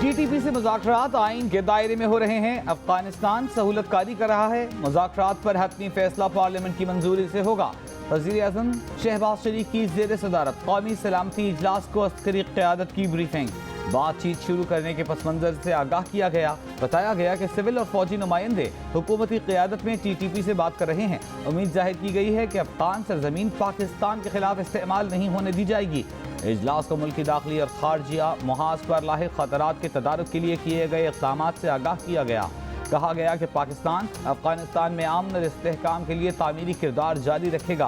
TTP से मुज़ाकरात आइन के दायरे में हो रहे हैं। अफगानिस्तान सहूलतकारी कर रहा है। मुज़ाकरात पर हतमी फैसला पार्लियामेंट की मंजूरी से होगा। वज़ीर-ए-आज़म शहबाज शरीफ की ज़ेर सदारत कौमी सलामती इजलास को अस्करी क़यादत की ब्रीफिंग। बातचीत शुरू करने के पस मंज़र से आगाह किया गया। बताया गया कि सिविल और फौजी नुमाइंदे हुकूमती क़यादत में TTP से बात कर रहे हैं। उम्मीद जाहिर की गई है कि अफगान सरजमीन पाकिस्तान के खिलाफ इस्तेमाल नहीं होने दी जाएगी। इजलास को मुल्की दाखिली और खारजिया मुहाज पर लाहिक खतरात के तदारुक के लिए किए गए इक़दाम से आगाह किया गया। कहा गया कि पाकिस्तान अफगानिस्तान में अमन और इस्तेहकाम के लिए तामीरी किरदार जारी रखेगा।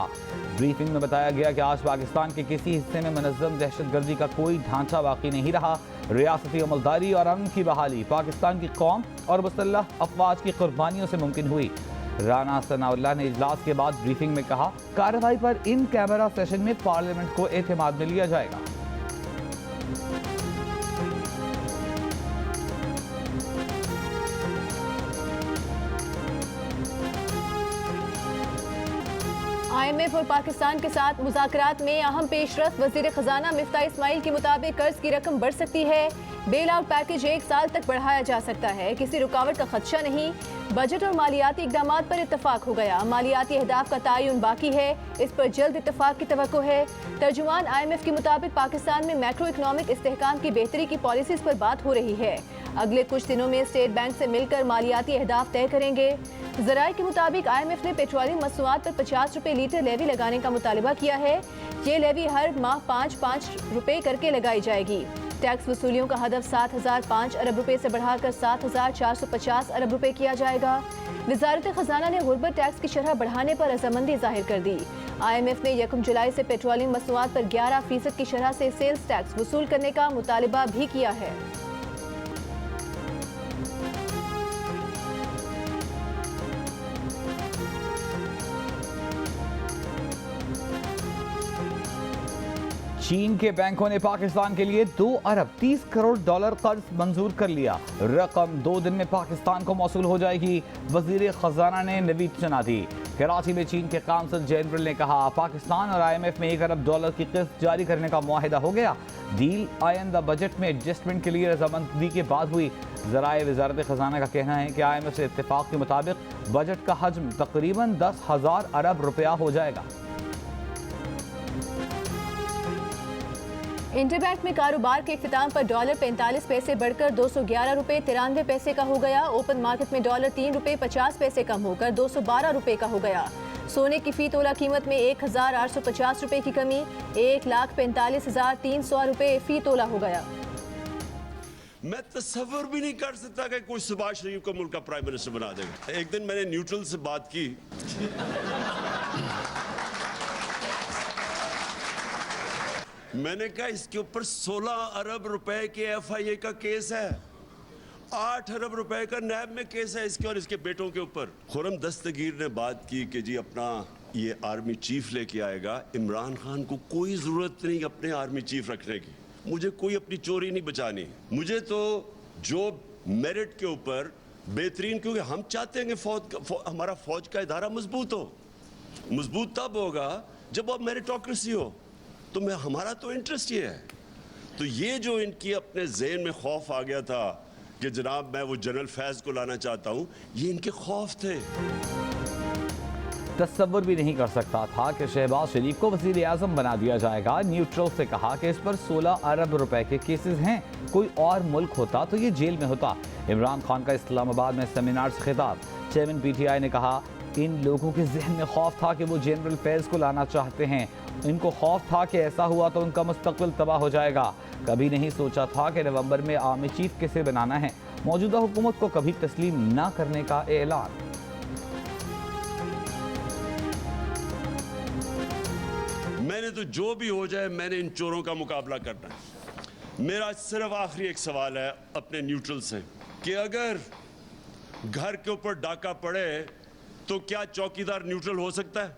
ब्रीफिंग में बताया गया कि आज पाकिस्तान के किसी हिस्से में मुनज़्ज़म दहशतगर्दी का कोई ढांचा बाकी नहीं रहा। रियासती अमलदारी और अमन की बहाली पाकिस्तान की कौम और मुसल्लह अफवाज की कुर्बानियों से मुमकिन हुई। राना सनाउल्लाह ने इजलास के बाद ब्रीफिंग में कहा, कार्रवाई पर इन कैमरा सेशन में पार्लियामेंट को एतमाद में लिया जाएगा। IMF और पाकिस्तान के साथ मुज़ाकरात में अहम पेशरफ्त। वज़ीर ख़जाना मिफ्ता इस्माइल के मुताबिक कर्ज की रकम बढ़ सकती है। बेल आउट पैकेज 1 साल तक बढ़ाया जा सकता है। किसी रुकावट का खदशा नहीं। बजट और मालियाती इक़दामात पर इत्तफाक हो गया। मालियाती अहदाफ का तयन बाकी है, इस पर जल्द इत्तफाक की तवक्को है। तर्जुमान IMF के मुताबिक पाकिस्तान में मैक्रो इकनॉमिक इस्तेहकाम की बेहतरी की पॉलिसीज़ पर बात हो रही है। अगले कुछ दिनों में स्टेट बैंक से मिलकर मालियाती अहदाफ तय करेंगे। ज़राए के मुताबिक IMF ने पेट्रोलियम मसनूआत पर 50 रुपये लीटर लेवी लगाने का मुतालबा किया है। ये लेवी हर माह 5-5 रुपये करके लगाई जाएगी। टैक्स वसूलियों का हदफ 7,005 अरब रुपए से बढ़ाकर 7,450 अरब रुपए किया जाएगा। वज़ारत ख़जाना ने गुर्बत टैक्स की शरह बढ़ाने पर रज़ामंदी जाहिर कर दी। IMF ने 1 जुलाई से पेट्रोलियम मसनूआत पर 11% की शरह से सेल्स टैक्स वसूल करने का मुतालबा भी किया है। चीन के बैंकों ने पाकिस्तान के लिए 2 अरब 30 करोड़ डॉलर कर्ज मंजूर कर लिया। रकम 2 दिन में पाकिस्तान को मौसूल हो जाएगी। वजीर खजाना ने नवीद सुना दी। कराची में चीन के काउंसिल जनरल ने कहा, पाकिस्तान और IMF में 1 अरब डॉलर की किस्त जारी करने का मुआहिदा हो गया। डील आइंदा बजट में एडजस्टमेंट के लिए रजामंदी के बाद हुई। ज़राए वजारत खजाना का कहना है कि IMF से इत्तेफाक के मुताबिक बजट का हजम तकरीबन 10,000 अरब रुपया हो जाएगा। इंटरबैंक में कारोबार के इख्तिताम पर डॉलर 45 पैसे बढ़कर 211 रुपये 93 पैसे का हो गया। ओपन मार्केट में डॉलर 3 रुपये 50 पैसे कम होकर 212 रुपये का हो गया। सोने की फी तोला कीमत में 1,850 रुपये की कमी 1,45,300 रुपये फी तोला हो गया। मैं तसव्वुर भी नहीं कर सकता कि कोई शहबाज शरीफ को मुल्क का प्राइम मिनिस्टर बना देगा। एक दिन मैंने न्यूट्रल से बात की, मैंने कहा इसके ऊपर 16 अरब रुपए के FIA का केस है, 8 अरब रुपए का नैब में केस है इसके और इसके बेटों के ऊपर। खुर्रम दस्तगीर ने बात की कि जी अपना ये आर्मी चीफ लेके आएगा। इमरान खान को कोई जरूरत नहीं अपने आर्मी चीफ रखने की। मुझे कोई अपनी चोरी नहीं बचानी। मुझे तो जो मेरिट के ऊपर बेहतरीन, क्योंकि हम चाहते हैं कि हमारा फौज का इदारा मजबूत हो। मजबूत तब होगा जब अब मेरिटोक्रेसी हो। तो मैं हमारा तो इंटरेस्ट ये है। तो ये जो इनकी अपने ज़हन में खौफ आ गया था कि जनाब मैं वो जनरल फैज़ को लाना चाहता हूँ, ये इनके खौफ थे। तस्वुर भी नहीं कर सकता था कि शहबाज शरीफ को वज़ीर आज़म बना दिया जाएगा। न्यूट्रल से कहा कि इस पर 16 अरब रुपए के केसेस हैं। कोई और मुल्क होता तो ये जेल में होता। इमरान खान का इस्लामाबाद में सेमिनार से खिताब। चेयरमैन PTI ने कहा, इन लोगों के जहन में खौफ था कि वो जनरल फैज़ को लाना चाहते हैं। इनको खौफ था कि ऐसा हुआ तो उनका मुस्तकबिल तबाह हो जाएगा। कभी नहीं सोचा था कि नवंबर में आर्मी चीफ किसे बनाना है। मौजूदा हुकूमत को कभी तस्लीम न करने का ऐलान। मैंने तो जो भी हो जाए मैंने इन चोरों का मुकाबला करना है। मेरा सिर्फ आखिरी एक सवाल है अपने न्यूट्रल से कि अगर घर के ऊपर डाका पड़े तो क्या चौकीदार न्यूट्रल हो सकता है?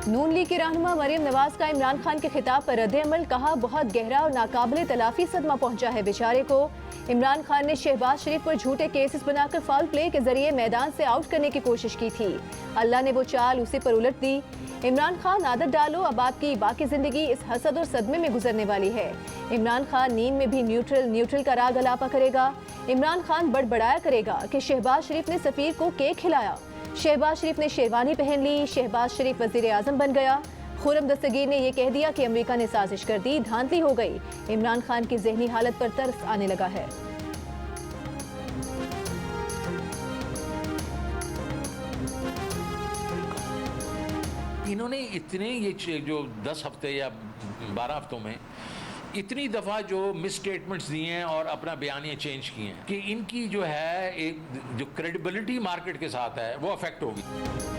नून लीग के रहनुमा मरियम नवाज का इमरान खान के खिताब पर रद्द-ए-अमल। कहा, बहुत गहरा और नाकाबिले तलाफी सदमा पहुंचा है बेचारे को। इमरान खान ने शहबाज शरीफ पर झूठे केसेस बनाकर फाउल प्ले के जरिए मैदान से आउट करने की कोशिश की थी। अल्लाह ने वो चाल उसी पर उलट दी। इमरान खान आदत डालो, अब आपकी बाकी जिंदगी इस हसद और सदमे में गुजरने वाली है। इमरान खान नींद में भी न्यूट्रल का राग अलापा करेगा। इमरान खान बड़बड़ाया करेगा कि शहबाज शरीफ ने सफीर को केक खिलाया, शहबाज शरीफ ने शेरवानी पहन ली, शहबाज शरीफ वजीर आजम बन गया। खुर्रम दस्तगीर ने यह कह दिया कि अमेरिका ने साजिश कर दी, धांधली हो गई। इमरान खान की जहनी हालत पर तरस आने लगा है। इन्होंने इतने ये जो 10 हफ्ते या 12 हफ्तों में इतनी दफ़ा जो मिस स्टेटमेंट्स दिए हैं और अपना बयानियाँ चेंज किए हैं कि इनकी जो है एक जो क्रेडिबिलिटी मार्केट के साथ है वो अफेक्ट होगी।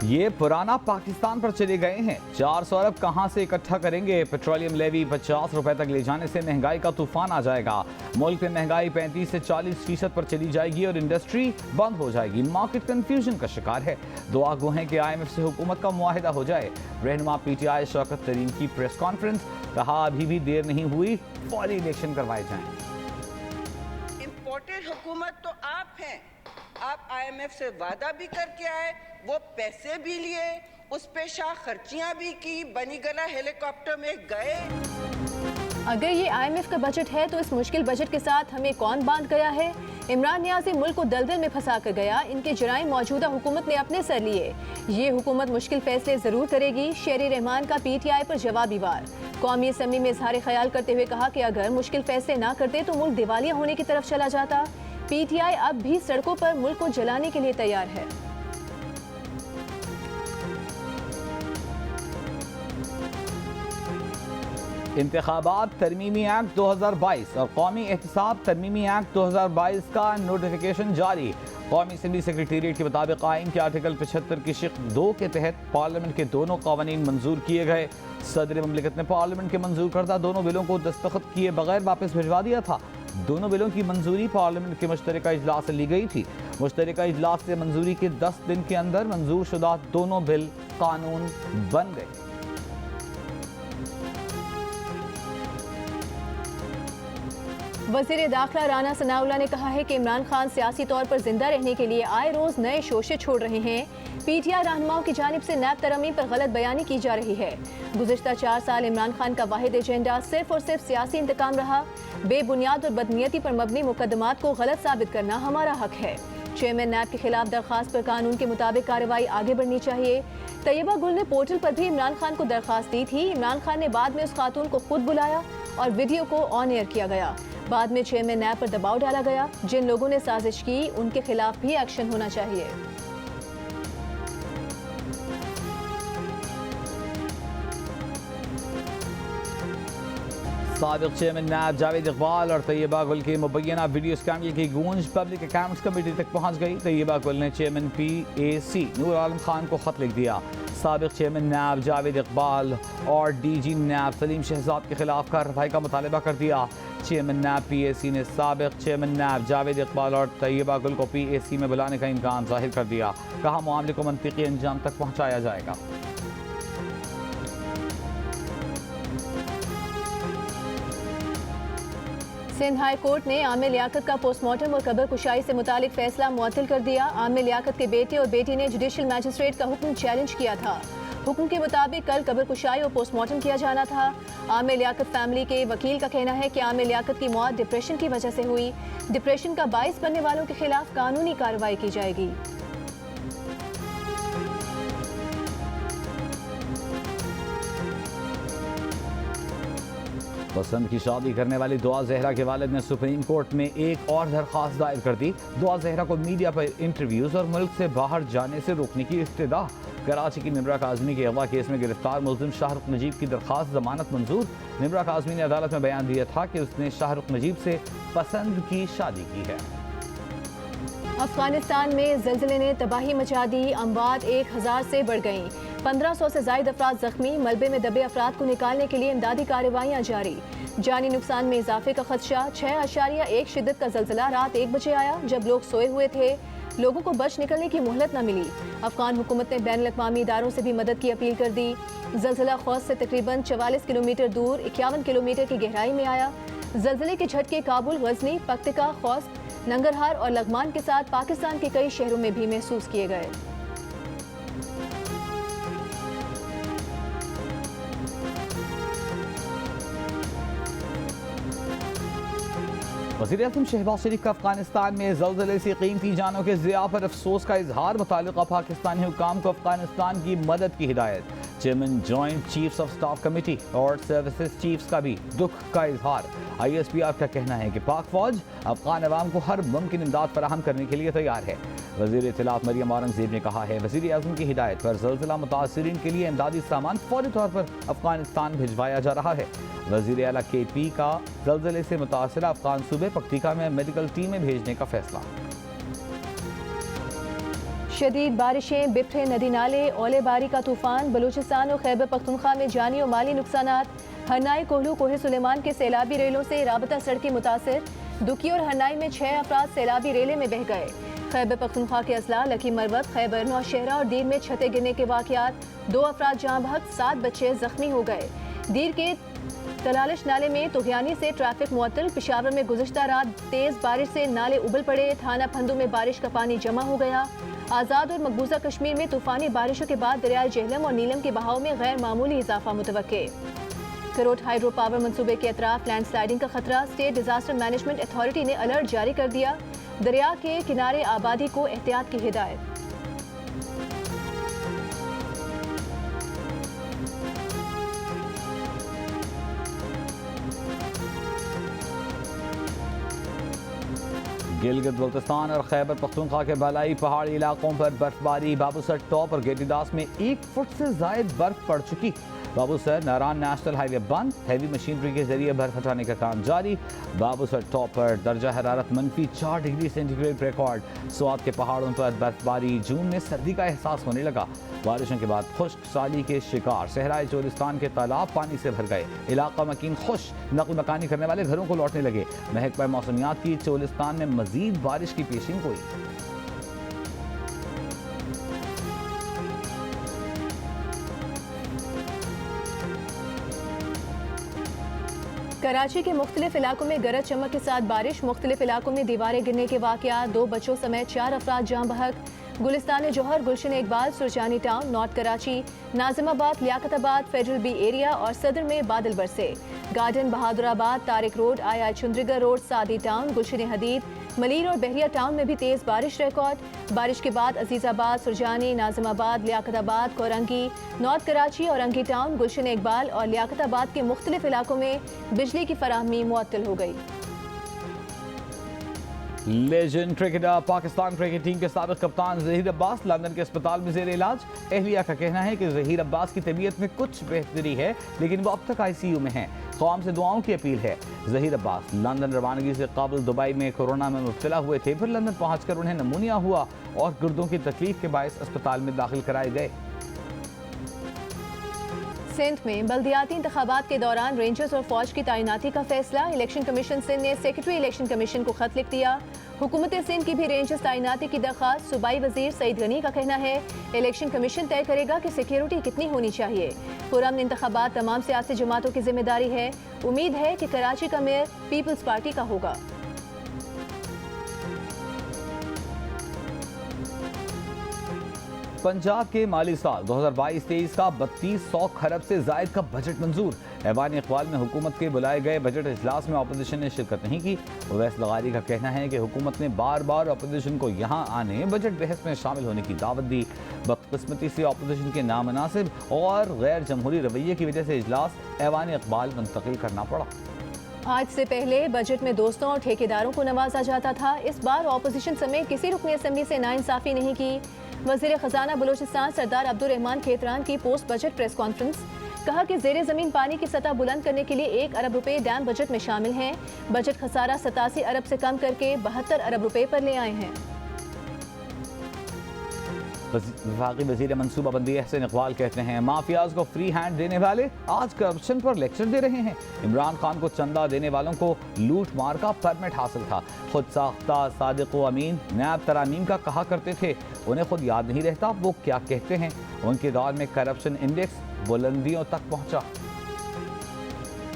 ये पुराना पाकिस्तान पर चले गए हैं। 400 अरब कहां से इकट्ठा करेंगे? पेट्रोलियम लेवी 50 रुपए तक ले जाने से महंगाई का तूफान आ जाएगा। मुल्क में महंगाई 35 से 40% पर चली जाएगी और इंडस्ट्री बंद हो जाएगी। मार्केट कंफ्यूजन का शिकार है। दुआ गो हैं कि IMF से हुकूमत का मुआहिदा हो जाए। रहनुमा PTI शौकत तरीन की प्रेस कॉन्फ्रेंस, कहा अभी भी देर नहीं हुई, फौरी इलेक्शन करवाए जाएं। इम्पोर्टेड हुकूमत तो आप हैं। आप IMF से वादा भी करके आए, वो पैसे भी लिए, उस पे शाह खर्चियां भी की, बनी गला हेलीकॉप्टर में गए। अगर ये IMF का बजट है तो इस मुश्किल बजट के साथ हमें कौन बांध गया है? इमरान नियाज़ी मुल्क को दलदल में फंसा कर गया। इनके जराइम मौजूदा हुकूमत ने अपने सर लिए। ये हुकूमत मुश्किल फैसले जरूर करेगी। शेर रहमान का PTI पर जवाबी वार। कौमी असम्बली में इजहार ख्याल करते हुए कहा कि अगर मुश्किल फैसले ना करते तो मुल्क दिवालिया होने की तरफ चला जाता। PTI अब भी सड़कों पर मुल्क को जलाने के लिए तैयार है। इंतखाबात तरमीमी एक्ट 2022 और कौमी एहतसाब तरमीमी एक्ट 2022 का नोटिफिकेशन जारी। कौमी असम्बली सेक्रेटेरिएट के मुताबिक आइन के आर्टिकल 75 की शिक 2 के तहत पार्लियामेंट के दोनों कानून मंजूर किए गए। सदर ममलिकत ने पार्लियामेंट के मंजूर करदा दोनों बिलों को दस्तखत किए बगैर वापस भिजवा दिया था। दोनों बिलों की मंजूरी पार्लियामेंट के मुश्तरका इजलास से ली गई थी। मुश्तरका इजलास से मंजूरी के 10 दिन के अंदर मंजूर शुदा दोनों बिल कानून बन गए। वज़ीर दाखिला राना सनाउल्लाह ने कहा है कि इमरान खान सियासी तौर पर जिंदा रहने के लिए आए रोज नए शोशे छोड़ रहे हैं। PTI रहनुमाओं की जानिब से नैब तरमीम पर गलत बयानी की जा रही है। गुज़िश्ता 4 साल इमरान खान का वाहिद एजेंडा सिर्फ और सिर्फ सियासी इंतकाम रहा। बेबुनियाद और बदनीयती पर मबनी मुकदमात को गलत साबित करना हमारा हक है। चेयरमैन नैब के खिलाफ दरखास्त पर कानून के मुताबिक कार्रवाई आगे बढ़नी चाहिए। तैयबा गुल ने पोर्टल पर भी इमरान खान को दरखास्त दी थी। इमरान खान ने बाद में उस खातून को खुद बुलाया और वीडियो को ऑन एयर किया गया। बाद में चेयरमैन नैब पर दबाव डाला गया। जिन लोगों ने साजिश की उनके खिलाफ भी एक्शन होना चाहिए। साबिक चेयरमैन नैब जावेद इकबाल और तैयबा गुल के मुबैना वीडियो स्कैंडल की गूंज पब्लिक अकाउंट्स कमेटी तक पहुंच गई। तैयबा गुल ने चेयरमैन PAC नूर आलम खान को खत लिख दिया। साबिक चेयरमैन नैब जावेद इकबाल और DG नैब सलीम शहजाद के खिलाफ कार्रवाई का मुतालबा कर दिया। चेयरमैन नैब PAC ने साबिक चेयरमैन नैब जावेद इकबाल और तैयबा गुल को PAC में बुलाने का इम्कान जाहिर कर दिया। कहा मामले को मंतिकी अंजाम तक पहुँचाया जाएगा। सिंध हाई कोर्ट ने आमिर लियाकत का पोस्टमार्टम और कब्र कुशाई से मुतालिक फैसला मुअत्तल कर दिया। आमिर लियाकत के बेटे और बेटी ने जुडिशल मैजिस्ट्रेट का हुक्म चैलेंज किया था। हुक्म के मुताबिक कल कब्र कुशाई और पोस्टमार्टम किया जाना था। आमिर लियाकत फैमिली के वकील का कहना है कि आमिर लियाकत की मौत डिप्रेशन की वजह से हुई। डिप्रेशन का बाइस बनने वालों के खिलाफ कानूनी कार्रवाई की जाएगी। पसंद की शादी करने वाली दुआ जहरा के वालिद ने सुप्रीम कोर्ट में एक और दरख्वास्त दायर कर दी। दुआ जहरा को मीडिया पर इंटरव्यूज और मुल्क से बाहर जाने से रोकने की इब्तिदा। कराची की निम्रा काज़मी के अगवा केस में गिरफ्तार मुल्जिम शाहरुख नजीब की दरख्वास्त जमानत मंजूर। निम्रा काज़मी ने अदालत में बयान दिया था कि उसने शाहरुख नजीब से पसंद की शादी की है। अफगानिस्तान में ज़ल्ज़ले ने तबाही मचा दी। अमवात 1000 से बढ़ गईं। 1500 से ज़ायद अफराद जख्मी। मलबे में दबे अफराद को निकालने के लिए इमदादी कार्रवाइयाँ जारी। जानी नुकसान में इजाफे का खदशा। 6.1 शिद्दत का ज़ल्ज़ला रात 1 बजे आया जब लोग सोए हुए थे। लोगों को बच निकलने की मोहलत न मिली। अफगान हुकूमत ने बैनुल अक़वामी इदारों से भी मदद की अपील कर दी। ज़ल्ज़ला खौस से तकरीबन 44 किलोमीटर दूर 51 किलोमीटर की गहराई में आया। ज़ल्ज़ले के झटके काबुल, गजनी, पक्तिका, खौस, नंगरहार और लगमान के साथ पाकिस्तान के कई शहरों में भी महसूस किए गए। वज़ीर-ए-आज़म शहबाज शरीफ का अफगानिस्तान में ज़लज़ले से कीमती जानों के ज़िया पर अफसोस का इजहार। मुतालिका पाकिस्तानी हुक्काम को अफगानिस्तान की मदद की हिदायत। Chairman joint chiefs of staff committee और सर्विसेज चीफ्स का भी दुख का इजहार। ISPR का कहना है कि पाक फौज अफगान अवाम को हर मुमकिन इमदाद फराहम करने के लिए तैयार है। वज़ीर इत्तलात मरियम औरंगज़ेब ने कहा है, वज़ीर-ए-आज़म की हिदायत पर ज़लज़ला मुतासिरीन के लिए इमदादी सामान फौरी तौर पर अफगानिस्तान भिजवाया जा रहा है। वज़ीर आला KP का ज़लज़ले से मुतासरा अफगान सूबे पक्तिका में मेडिकल टीमें भेजने का फैसला। शदीद बारिशें, बिखरे नदी नाले, ओलेबारी का तूफान, बलूचिस्तान और खैबर पख्तूनख्वा में जानी और माली नुकसानात। हरनाई, कोहलू, कोहे सुलेमान के सैलाबी रेलों से राबता सड़कें मुतासिर। दुकी और हरनाई में 6 अफराद सैलाबी रेले में बह गए। खैबर पख्तूनख्वा के अजला, लकी मरवत, खैबर नौशहरा और दीर में छतें गिरने के वाक़यात। 2 अफराद जहाँ बहक, 7 बच्चे जख्मी हो गए। दीर के तलालिश नाले में तुगयानी से ट्रैफिक मुअत्तल। पिशावर में गुज़िश्ता रात तेज़ बारिश से नाले उबल पड़े। थाना फंदू में बारिश का पानी जमा हो गया। आज़ाद और मकबूजा कश्मीर में तूफानी बारिशों के बाद दरियाए जेहलम और नीलम के बहाव में गैर मामूली इजाफा मुतवक्के। करोट हाइड्रो पावर मंसूबे के अतराफ लैंडस्लाइडिंग का खतरा। स्टेट डिजास्टर मैनेजमेंट अथॉरिटी ने अलर्ट जारी कर दिया। दरिया के किनारे आबादी को एहतियात की हिदायत। गिलगित बल्तिस्तान और खैबर पख्तूनख्वा के बालाई पहाड़ी इलाकों पर बर्फबारी। बाबूसर टॉप और गेटीदास में 1 फुट से जायद बर्फ पड़ चुकी। बाबूसर नारान नेशनल हाईवे बंद। हैवी मशीनरी के जरिए बर्फ हटाने का काम जारी। बाबूसर टॉप पर दर्जा हरारत -4 डिग्री सेंटीग्रेड रिकॉर्ड। स्वात के पहाड़ों पर बर्फबारी। जून में सर्दी का एहसास होने लगा। बारिशों के बाद खुश्क साली के शिकार। सहराए चोलिस्तान के तालाब पानी से भर गए। इलाका मकीन खुश। नकल मकानी करने वाले घरों को लौटने लगे। महकमा मौसमियात की चोलिस्तान में मजीद बारिश की पेशिंग हुई। कराची के मुख्तलिफ इलाकों में गरज चमक के साथ बारिश। मुख्तलिफ इलाकों में दीवारें गिरने के वाक़यात। 2 बच्चों समेत 4 अफराद जहाँ बहक। Gulistan Jauhar, Gulshan Iqbal, Surjani town, north Karachi, Nazimabad, Liaquatabad, federal B area और सदर में बादल बरसे। Garden, Bahadurabad, Tariq road, I Chundrigarh road, Sadi town, Gulshan Hadeed, Malir और बहरिया टाउन में भी तेज़ बारिश रिकॉर्ड। बारिश के बाद अजीज़ाबाद, सुरजानी, नाजिमाबाद, लियाकताबाद, कोरंगी, नॉर्थ कराची, औरंगी टाउन, गुलशन इकबाल और लियाकताबाद के मुख्तलिफ इलाकों में बिजली की फराहमी मुअत्तल हो गई। Legend cricketer Pakistan cricket team के साबिक कप्तान ज़हीर अब्बास लंदन के अस्पताल में ज़ेर इलाज। एहलिया का कहना है कि ज़हीर अब्बास की तबीयत में कुछ बेहतरी है, लेकिन वो अब तक ICU में हैं। क़ौम से दुआओं की अपील है। ज़हीर अब्बास लंदन रवानगी से कबल दुबई में कोरोना में मुब्तला हुए थे, फिर लंदन पहुँचकर उन्हें नमूनिया हुआ और गुर्दों की तकलीफ के बायस अस्पताल में दाखिल कराए गए। सिंध में बल्दियाती इंतखाबात के दौरान रेंजर्स और फौज की तैनाती का फैसला। इलेक्शन कमीशन सिंध ने सेक्रेटरी इलेक्शन कमीशन को खत लिख दिया। हुकूमत सिंध की भी रेंजर्स तैनाती की दरख्वास्त। सूबाई वजीर सईद गनी का कहना है, इलेक्शन कमीशन तय करेगा कि सिक्योरिटी कितनी होनी चाहिए। पुरअमन इंतखाबात तमाम सियासी जमातों की जिम्मेदारी है। उम्मीद है कि कराची का मेयर पीपल्स पार्टी का होगा। पंजाब के माली साल 2022-23 का 3200 खरब से जायद का बजट मंजूर। ऐवान इक़बाल में हुकूमत के बुलाए गए बजट इजलास में अपोजिशन ने शिरकत नहीं की। ओवैस लगारी का कहना है कि हुकूमत ने बार बार अपोजिशन को यहाँ आने, बजट बहस में शामिल होने की दावत दी। बदकिस्मती से अपोजिशन के नामनासिब और गैर जमहूरी रवैये की वजह से इजलास ऐवान इक़बाल मुंतकिल करना पड़ा। आज से पहले बजट में दोस्तों और ठेकेदारों को नवाजा जाता था। इस बार अपोजिशन समेत किसी रुकनी असम्बली से नाइंसाफी नहीं की। वज़ीर ख़जाना बलूचिस्तान सरदार अब्दुल रहमान खेतरान की पोस्ट बजट प्रेस कॉन्फ्रेंस। कहा कि ज़ेरे ज़मीन पानी की सतह बुलंद करने के लिए 1 अरब रुपए डैम बजट में शामिल हैं। बजट खसारा 87 अरब से कम करके 72 अरब रुपए पर ले आए हैं। वफाकी वज़ीर मनसूबाबंदी एहसन इकबाल कहते हैं, माफियाज को फ्री हैंड देने वाले आज करप्शन पर लेक्चर दे रहे हैं। इमरान खान को चंदा देने वालों को लूट मार का परमिट हासिल था। खुद साख्ता सादिक व अमीन नैब तरामीम का कहा करते थे, उन्हें खुद याद नहीं रहता वो क्या कहते हैं। उनके दौर में करप्शन इंडेक्स बुलंदियों तक पहुंचा।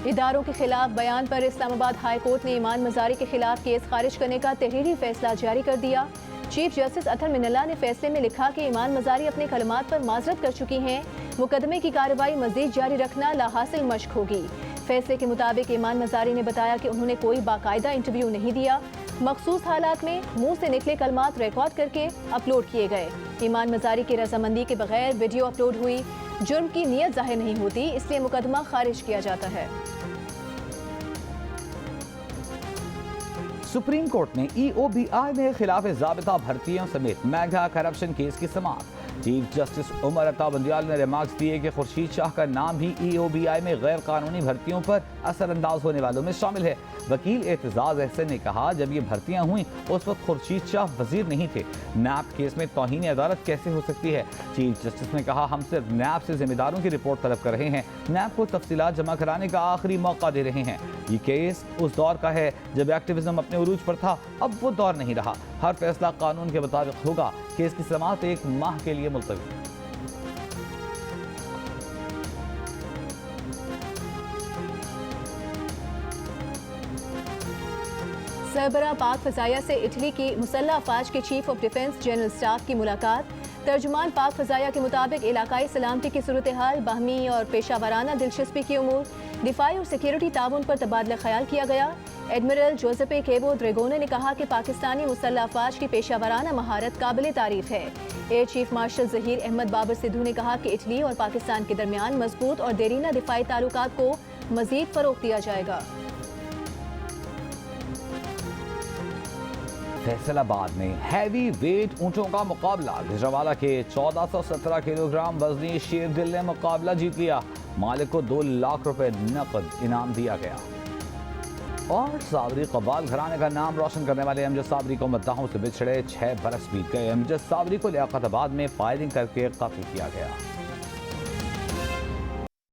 इदारों के खिलाफ बयान पर इस्लामाबाद हाई कोर्ट ने ईमान मजारी के खिलाफ केस खारिज करने का तहरीरी फैसला जारी कर दिया। चीफ जस्टिस अतर मिनल्ला ने फैसले में लिखा कि ईमान मजारी अपने कलमात पर माजरत कर चुकी हैं। मुकदमे की कार्रवाई मजीद जारी रखना लाहासिल मश्क होगी। फैसले के मुताबिक ईमान मजारी ने बताया कि उन्होंने कोई बाकायदा इंटरव्यू नहीं दिया, मखसूस हालात में मुंह से निकले कलमात रिकॉर्ड करके अपलोड किए गए। ईमान मजारी की रजामंदी के बगैर वीडियो अपलोड हुई, जुर्म की नीयत जाहिर नहीं होती, इसलिए मुकदमा खारिज किया जाता है। सुप्रीम कोर्ट ने EOBI में खिलाफ ज़ाबिता भर्तियों समेत मेगा करप्शन केस की समाअत। चीफ जस्टिस उमर अता बंदियाल ने रिमार्क्स दिए कि खुर्शीद शाह का नाम भी EOBI में गैर कानूनी भर्तियों पर असरअंदाज होने वालों में शामिल है। वकील एतजाज अहसन ने कहा, जब ये भर्तियां हुई उस वक्त खुर्शीद शाह वजीर नहीं थे, नैब केस में तौहीन अदालत कैसे हो सकती है। चीफ जस्टिस ने कहा, हम सिर्फ नैब से जिम्मेदारों की रिपोर्ट तलब कर रहे हैं, नैब को तफसीलात जमा कराने का आखिरी मौका दे रहे हैं। ये केस उस दौर का है जब एक्टिविज्म अपने उरूज पर था, अब वो दौर नहीं रहा। हर फैसला कानून के मुताबिक होगा। केस की समाअत 1 माह के लिए मुलतवी। सरबराह पाक फ़ज़ाया से इटली की मुसल्लह अफवाज के chief of defence general staff की मुलाकात। तर्जुमान पाक फ़ज़ाया के मुताबिक इलाकाई सलामती की सूरत हाल, बाहमी और पेशा वाराना दिलचस्पी की उमूर, दिफाई और सिक्योरिटी ताउन पर तबादला ख्याल किया गया। एडमिरल जोसेपे केबो द्रेगोने ने कहा कि पाकिस्तानी मुसल्लह अफवाज की पेशा वाराना महारत काबिल तारीफ है। Air chief marshal Zaheer Ahmed Babar Sidhu ने कहा कि इटली और पाकिस्तान के दरमियान मजबूत और देरीना दिफाई ताल्लुकात को मजीद फ़रोग़ दिया जाएगा। फैसलाबाद में हैवी वेट ऊंटों का मुकाबला। गुजरावाला के 1417 किलोग्राम वजनी शेरदिल ने मुकाबला जीत लिया। मालिक को 2 लाख रुपए नकद इनाम दिया गया। और साबरी कबाल घराने का नाम रोशन करने वाले अमजद साबरी को मद्दाहों से बिछड़े 6 बरस बीत गए। अमजद साबरी को लियाकताबाद में फायरिंग करके कत्ल किया गया।